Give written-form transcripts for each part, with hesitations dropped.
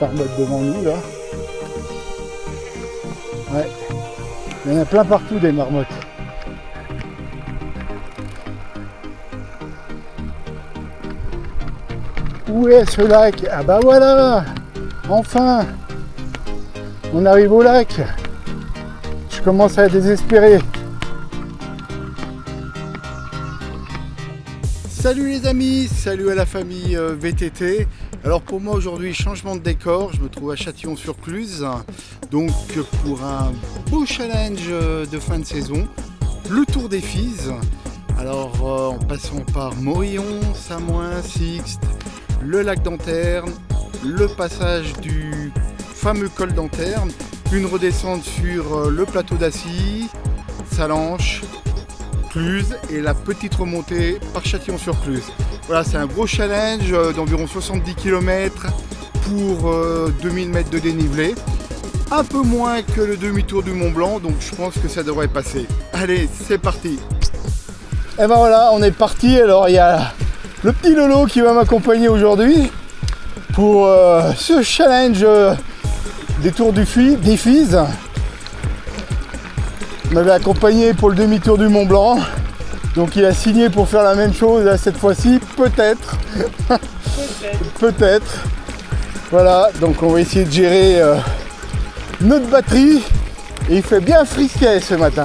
marmottes devant nous là. Ouais. Il y en a plein partout des marmottes. Où est ce lac? Ah bah voilà! Enfin! On arrive au lac. Je commence à désespérer. Salut les amis, salut à la famille VTT. Alors pour moi aujourd'hui, changement de décor, je me trouve à Châtillon-sur-Cluse, donc pour un beau challenge de fin de saison, le Tour des Fises. Alors en passant par Morillon, Samoin, Sixte, le lac d'Anterne, le passage du fameux col d'Anterne, une redescente sur le plateau d'Assy, Salanches, Cluse et la petite remontée par Châtillon-sur-Cluse. Voilà, c'est un gros challenge d'environ 70 km pour 2000 mètres de dénivelé. Un peu moins que le demi-tour du Mont Blanc, donc je pense que ça devrait passer. Allez, c'est parti. Et ben voilà, on est parti. Alors il y a le petit Lolo qui va m'accompagner aujourd'hui pour ce challenge des Tours des Fises. Il m'avait accompagné pour le demi-tour du Mont Blanc, donc il a signé pour faire la même chose là, cette fois-ci, peut-être. Peut-être. Voilà, donc on va essayer de gérer notre batterie, et il fait bien frisquet ce matin.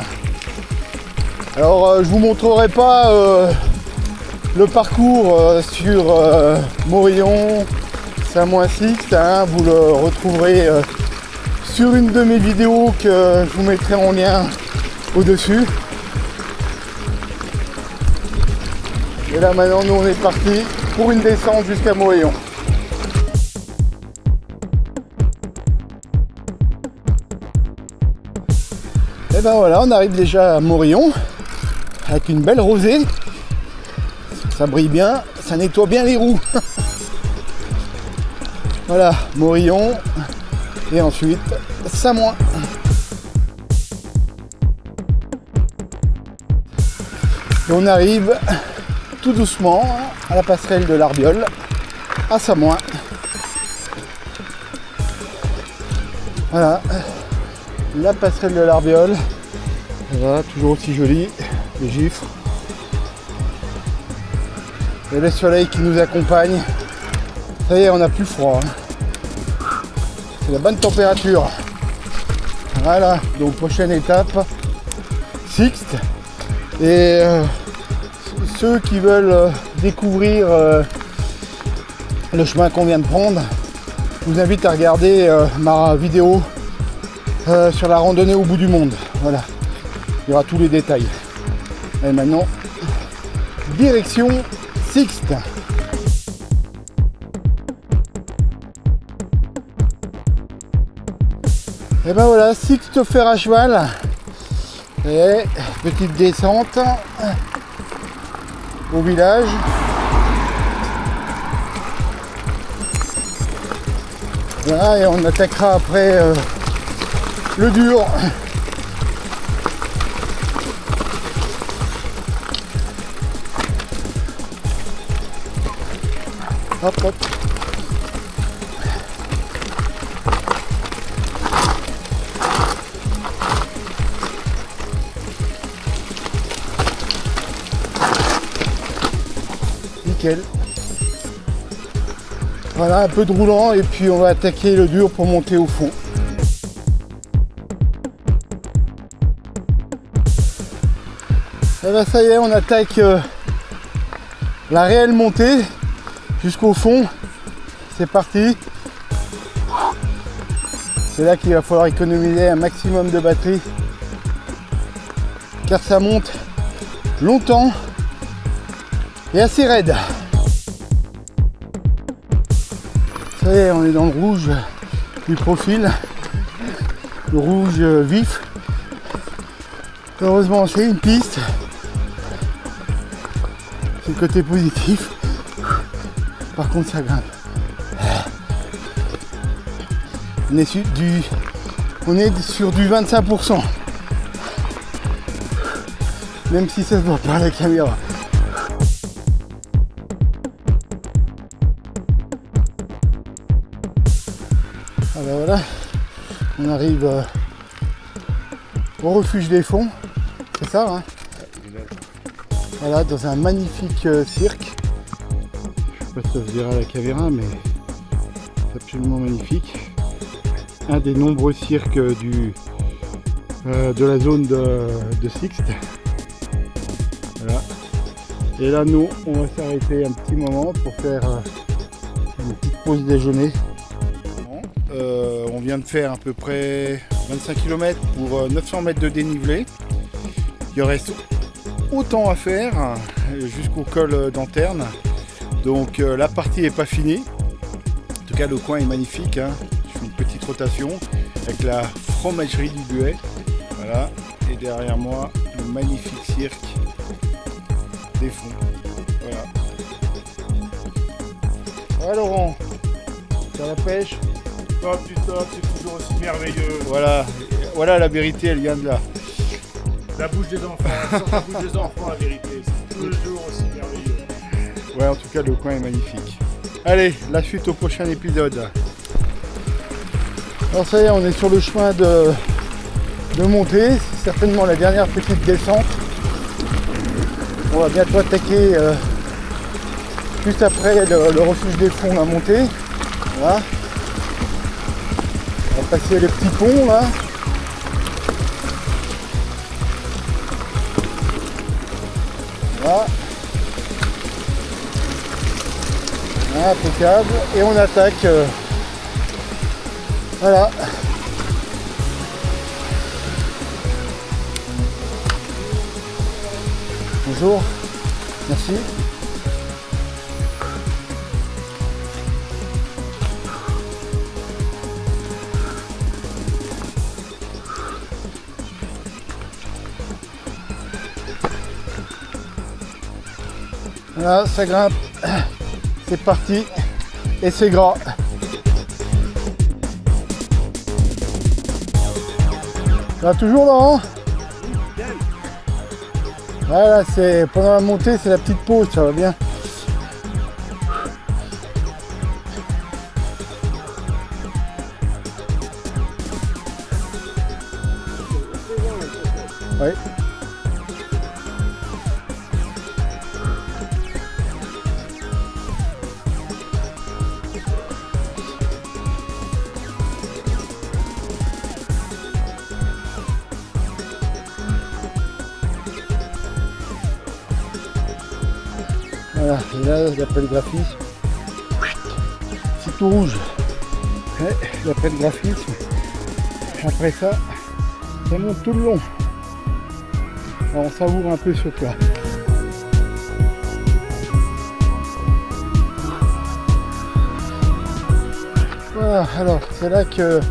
Alors je vous montrerai pas le parcours sur Morillon, Samoin-Sixte, hein, vous le retrouverez sur une de mes vidéos que je vous mettrai en lien au-dessus. Et là maintenant nous on est parti pour une descente jusqu'à Morillon. Et ben voilà, on arrive déjà à Morillon avec une belle rosée. Ça brille bien, ça nettoie bien les roues. Voilà, Morillon et ensuite Samoin. Et on arrive tout doucement à la passerelle de l'Arbiol, à Samoin. Voilà, la passerelle de l'Arbiol. Voilà, toujours aussi jolie, les gifres. Et le soleil qui nous accompagne. Ça y est, on n'a plus froid. C'est la bonne température. Voilà, donc prochaine étape, Sixte. Et ceux qui veulent découvrir le chemin qu'on vient de prendre, je vous invite à regarder ma vidéo sur la randonnée au bout du monde. Voilà, il y aura tous les détails. Et maintenant, direction Sixte. Et ben voilà, Sixte fer à cheval. Et petite descente au village. Voilà, et on attaquera après le dur. Hop hop. Nickel. Voilà, un peu de roulant et puis on va attaquer le dur pour monter au fond. Et ben ça y est, on attaque la réelle montée jusqu'au fond. C'est parti. C'est là qu'il va falloir économiser un maximum de batterie car ça monte longtemps et assez raide. Ça y est, on est dans le rouge du profil, le rouge vif. Heureusement c'est une piste, c'est le côté positif. Par contre ça grimpe. On est sur du 25%. Même si ça se voit pas à la caméra. Alors voilà, on arrive au refuge des fonds, c'est ça hein? Voilà, dans un magnifique cirque. Je sais pas si ça se verra à la caméra, mais c'est absolument magnifique. Un des nombreux cirques de la zone de Sixte. Voilà. Et là, nous, on va s'arrêter un petit moment pour faire une petite pause déjeuner. On vient de faire à peu près 25 km pour 900 mètres de dénivelé. Il reste autant à faire jusqu'au col d'Anterne. Donc la partie n'est pas finie. En tout cas, le coin est magnifique. Hein. Je fais une petite rotation avec la fromagerie du Buet. Voilà. Et derrière moi, le magnifique cirque des fonds. Voilà. Ouais, Laurent, t'as la pêche? Top du top, c'est toujours aussi merveilleux. Voilà, voilà la vérité, elle vient de là. La bouche des enfants, sur la bouche des enfants, la vérité, c'est toujours aussi merveilleux. Ouais, en tout cas, le coin est magnifique. Allez, la suite au prochain épisode. Alors ça y est, on est sur le chemin de montée. C'est certainement la dernière petite descente. On va bientôt attaquer juste après le refuge des fonds, la montée. Voilà. On va passer les petits ponts là. Voilà. Impeccable. Et on attaque. Voilà. Bonjour. Merci. Voilà, ça grimpe. C'est parti. Et c'est gras. Ça va toujours Laurent? Voilà, c'est pendant la montée, c'est la petite pause, ça va bien. Oui. Voilà, et là, d'après le graphisme, c'est tout rouge. Ouais, d'après le graphisme, après ça, ça monte tout le long. Alors on savoure un peu sur plat. Voilà, alors c'est là que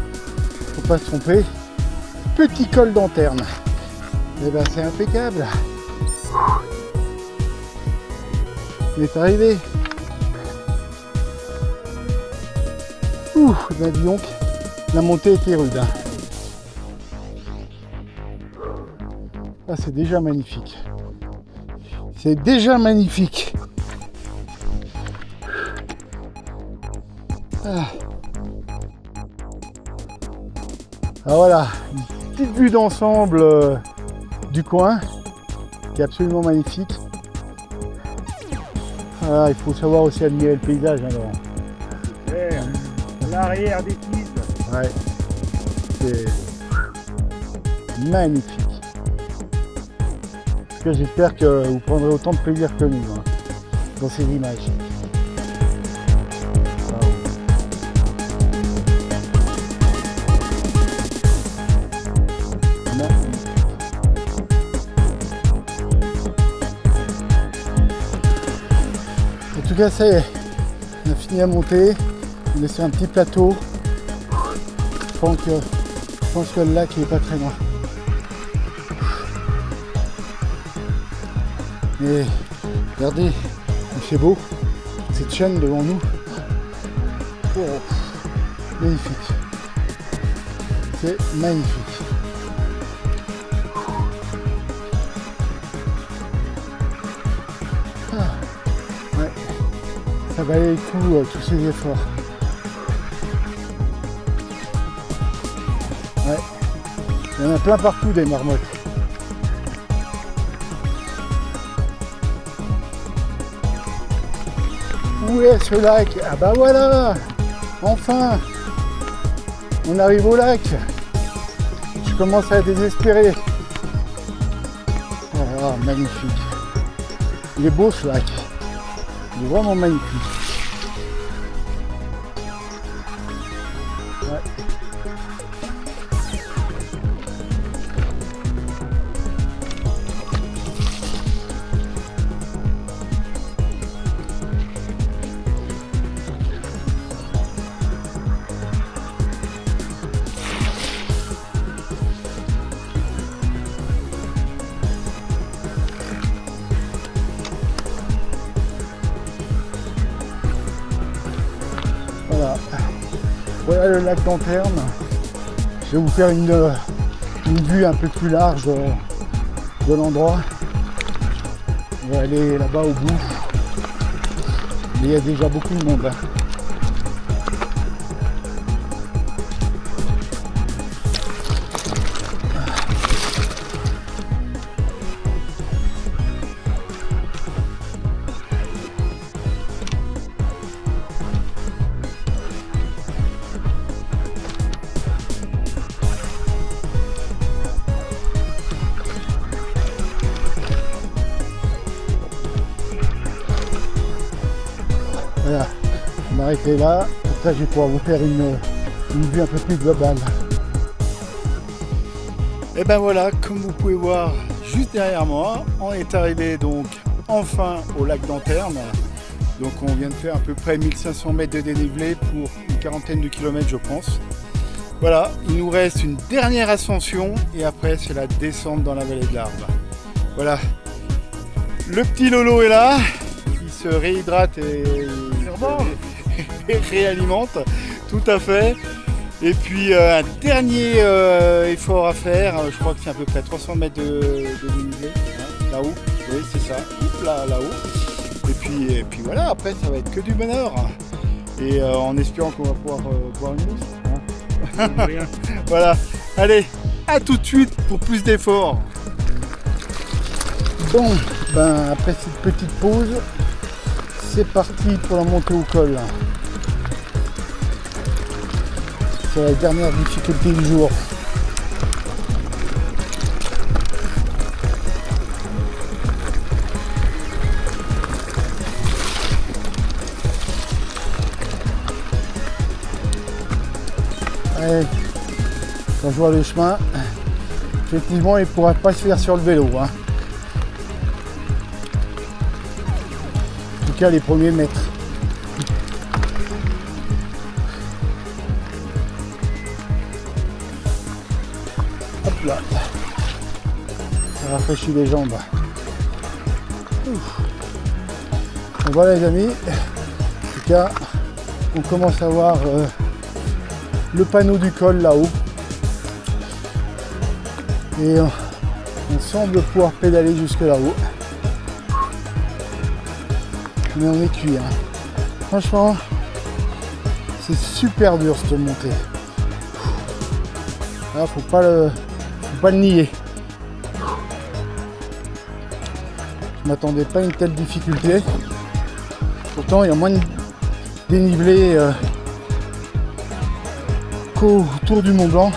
faut pas se tromper. Petit col d'Anterne. Et ben c'est impeccable. On est arrivé. Ouh, ben dis donc, la montée était rude. Hein. Ah, c'est déjà magnifique. C'est déjà magnifique. Ah. Ah voilà, une petite vue d'ensemble du coin qui est absolument magnifique. Voilà, il faut savoir aussi admirer le paysage. Alors. L'arrière des quilles. Ouais, c'est magnifique. En tout cas, j'espère que vous prendrez autant de plaisir que nous hein, dans ces images. En tout cas, ça y est, on a fini à monter. On est sur un petit plateau. Je pense que le lac il est pas très loin. Et regardez, il fait beau. Cette chaîne devant nous. Oh, magnifique. C'est magnifique. Ah, ouais. Ça valait le coup tous ces efforts. Il y en a plein partout des marmottes. Où est ce lac? Ah bah voilà! Enfin! On arrive au lac! Je commence à désespérer. Ah, magnifique! Il est beau ce lac. Il est vraiment magnifique. Ouais. Voilà le lac d'Anterne. Je vais vous faire une vue un peu plus large de l'endroit. On va aller là-bas au bout. Mais il y a déjà beaucoup de monde. Voilà, je vais m'arrêter là, comme ça je vais pouvoir vous faire une vue un peu plus globale. Et ben voilà, comme vous pouvez voir juste derrière moi, on est arrivé donc enfin au lac d'Anterne. Donc on vient de faire à peu près 1500 mètres de dénivelé pour une quarantaine de kilomètres je pense. Voilà, il nous reste une dernière ascension et après c'est la descente dans la vallée de l'Arve. Voilà, le petit Lolo est là, il se réhydrate et réalimente, tout à fait. Et puis un dernier effort à faire, je crois que c'est à peu près 300 mètres de dénivelé, hein, là-haut, oui c'est ça, là-haut. Et puis voilà, après ça va être que du bonheur. Et en espérant qu'on va pouvoir boire une mousse. Hein. Voilà, allez, à tout de suite pour plus d'efforts. Bon, ben après cette petite pause, c'est parti pour la montée au col. C'est la dernière difficulté du jour. Allez, quand je vois le chemin, effectivement il ne pourra pas se faire sur le vélo. Hein. En tout cas les premiers mètres. Hop là. Ça rafraîchit les jambes. Ouf. Donc voilà les amis. En tout cas, on commence à voir le panneau du col là-haut. Et on semble pouvoir pédaler jusque là-haut. Mais on est cuit. Hein. Franchement, c'est super dur cette montée. Ah, faut pas le nier. Je m'attendais pas à une telle difficulté. Pourtant, il y a moins de dénivelé qu'autour du Mont Blanc.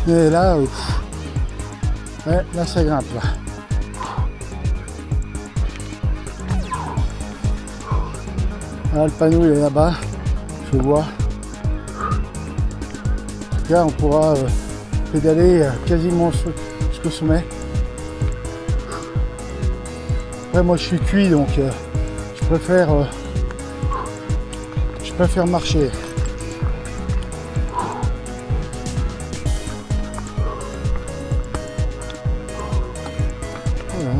Et là, ouais, là ça grimpe. Là. Là, le panneau il est là-bas, je vois. Là, on pourra pédaler quasiment jusqu'au sommet. Après, moi je suis cuit donc je préfère marcher. Voilà.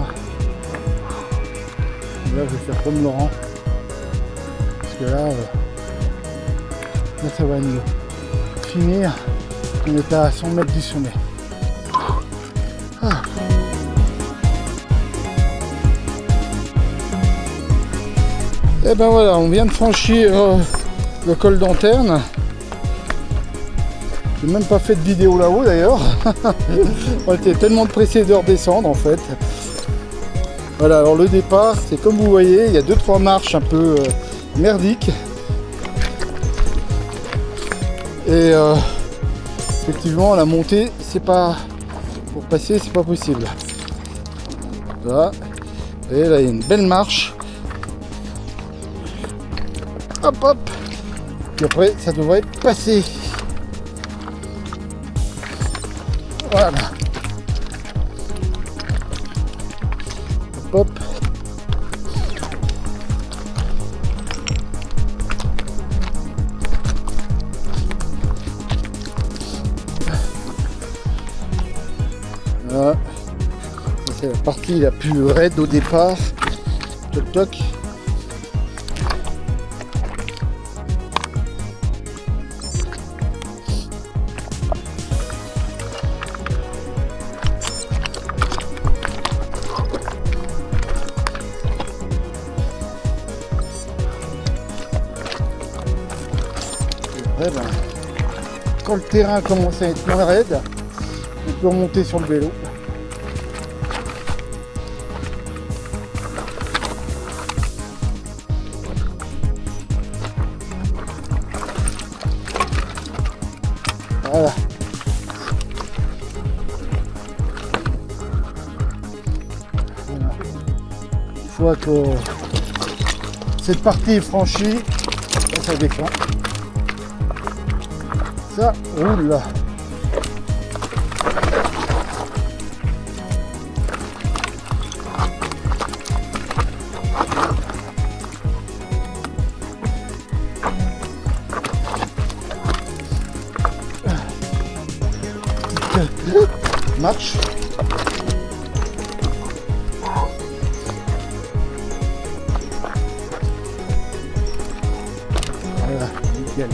Là je vais faire comme Laurent. Parce que là ça va mieux. Finir, on est à 100 mètres du sommet. Ah. Et ben voilà, on vient de franchir le col d'Anterne. J'ai même pas fait de vidéo là-haut d'ailleurs. On était tellement pressés de redescendre en fait. Voilà, alors le départ, c'est comme vous voyez, il y a 2-3 marches un peu merdiques. Et effectivement, la montée, c'est pas... Pour passer, c'est pas possible. Voilà. Et là, il y a une belle marche. Hop, hop. Et après, ça devrait passer. Voilà. Hop, hop. Voilà. C'est la partie la plus raide au départ. Toc toc. Après, ben, quand le terrain commence à être moins raide, on peut remonter sur le vélo. Voilà. Voilà. Une fois que cette partie est franchie, ça descend. Ça roule là. Marche. Voilà, nickel.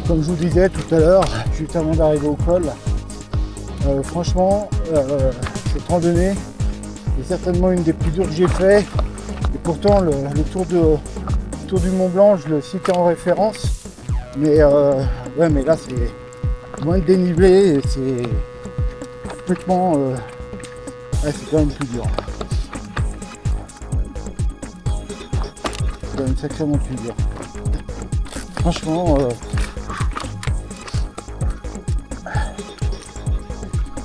Comme je vous disais tout à l'heure, juste avant d'arriver au col, franchement, cette randonnée est certainement une des plus dures que j'ai fait. Et pourtant, le tour du Mont Blanc, je le citais en référence. Mais ouais, mais là c'est moins de dénivelé et c'est complètement ouais, c'est quand même plus dur. C'est quand même sacrément plus dur. Franchement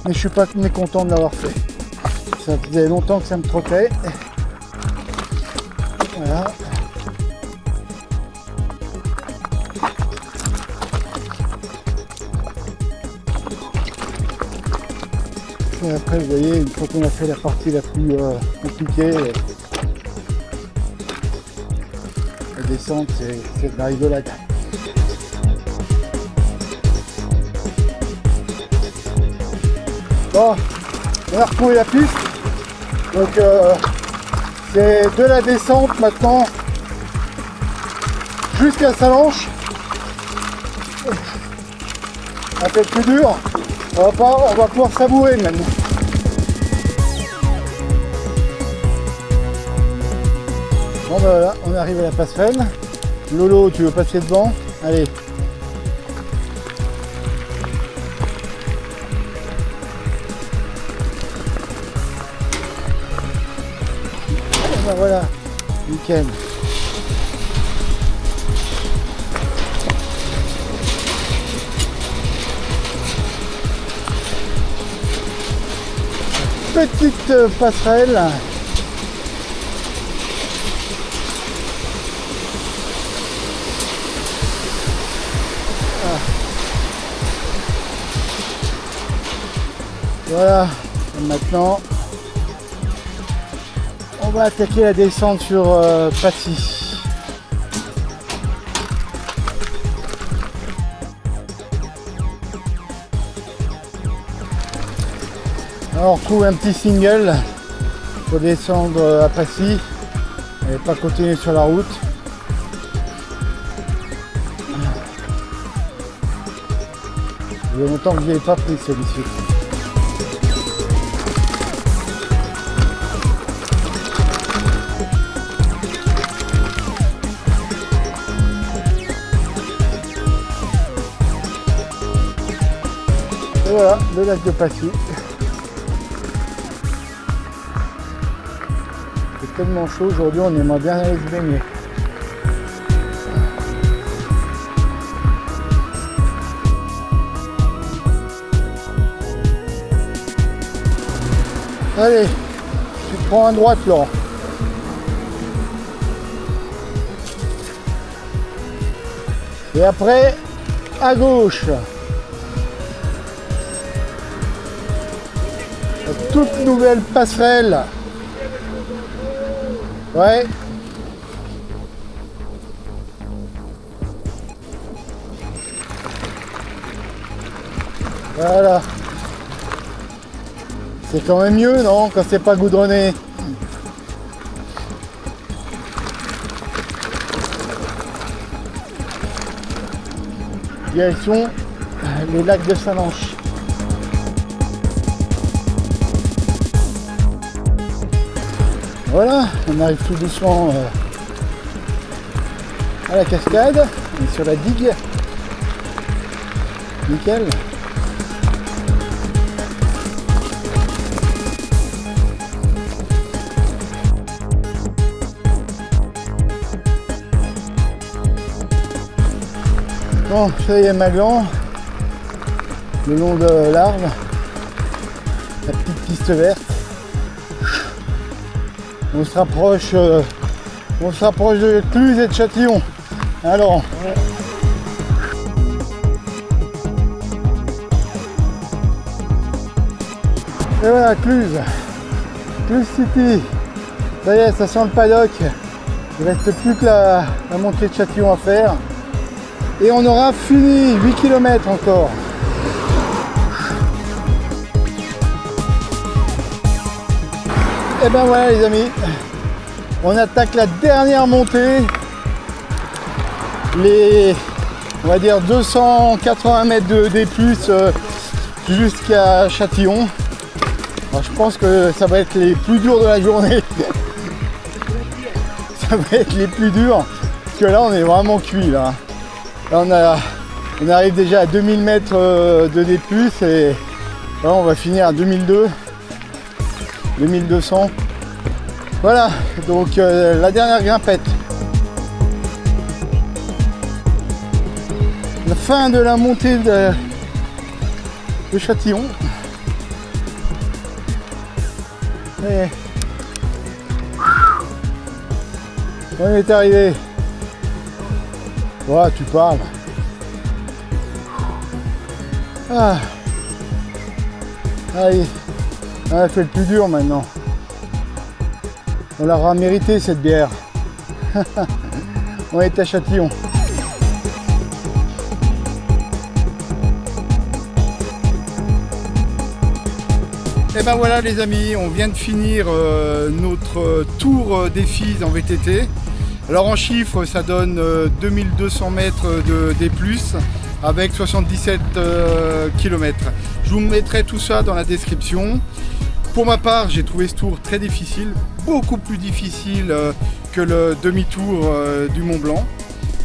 mais je suis pas mécontent de l'avoir fait. Ça faisait longtemps que ça me trottait. Voilà. Et après, vous voyez, une fois qu'on a fait la partie la plus compliquée, la descente, c'est de la rigolade. Bon, on a retrouvé la piste. Donc, c'est de la descente maintenant jusqu'à Salanches. Un peu plus dur. On va pouvoir savourer maintenant. Bon ben voilà, on arrive à la passerelle. Lolo, tu veux passer devant? Allez. Bon ben voilà, nickel. Petite passerelle. Voilà, et maintenant on va attaquer la descente sur Passy. Alors on retrouve un petit single pour descendre à Passy et pas continuer sur la route. Il y a longtemps que je n'avais pas pris celui-ci. le lac de Passy. C'est tellement chaud aujourd'hui, on aimerait bien aller se baigner. Allez, tu prends à droite là. Et après, à gauche. La toute nouvelle passerelle. Ouais. Voilà. C'est quand même mieux, non, quand c'est pas goudronné. Direction les lacs de Salanches. Voilà, on arrive tout doucement à la cascade, on est sur la digue. Nickel. Bon, ça y est, Maglan, le long de l'Arve, la petite piste verte. On se rapproche de Cluses et de Châtillon. Alors, et voilà, Cluses City. Ça y est, ça sent le paddock. Il ne reste plus que la montée de Châtillon à faire. Et on aura fini 8 km encore. Et ben voilà les amis, on attaque la dernière montée. Les, on va dire 280 mètres de D+, jusqu'à Châtillon. Alors, je pense que ça va être les plus durs de la journée. Ça va être les plus durs. Parce que là on est vraiment cuit là. Là, on arrive déjà à 2000 mètres de D+, et là on va finir à 2002, 2200. Voilà, donc la dernière grimpette. La fin de la montée de Châtillon. Et on est arrivé. Voilà, tu parles. Ah. Allez, on a fait le plus dur maintenant. On l'aura mérité cette bière. On est à Châtillon. Et ben voilà les amis, on vient de finir notre tour des Fives en VTT. Alors en chiffres, ça donne 2200 mètres de D+, avec 77 km. Je vous mettrai tout ça dans la description. Pour ma part, j'ai trouvé ce tour très difficile, beaucoup plus difficile que le demi-tour du Mont Blanc.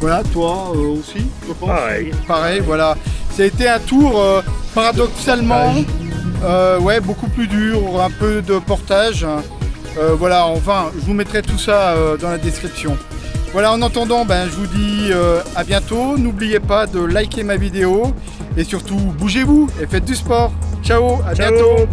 Voilà, toi aussi, je pense. Pareil, voilà. Ça a été un tour paradoxalement, ouais, beaucoup plus dur, un peu de portage. Voilà, enfin, je vous mettrai tout ça dans la description. Voilà, en attendant, ben, je vous dis à bientôt. N'oubliez pas de liker ma vidéo et surtout, bougez-vous et faites du sport. Ciao, à bientôt.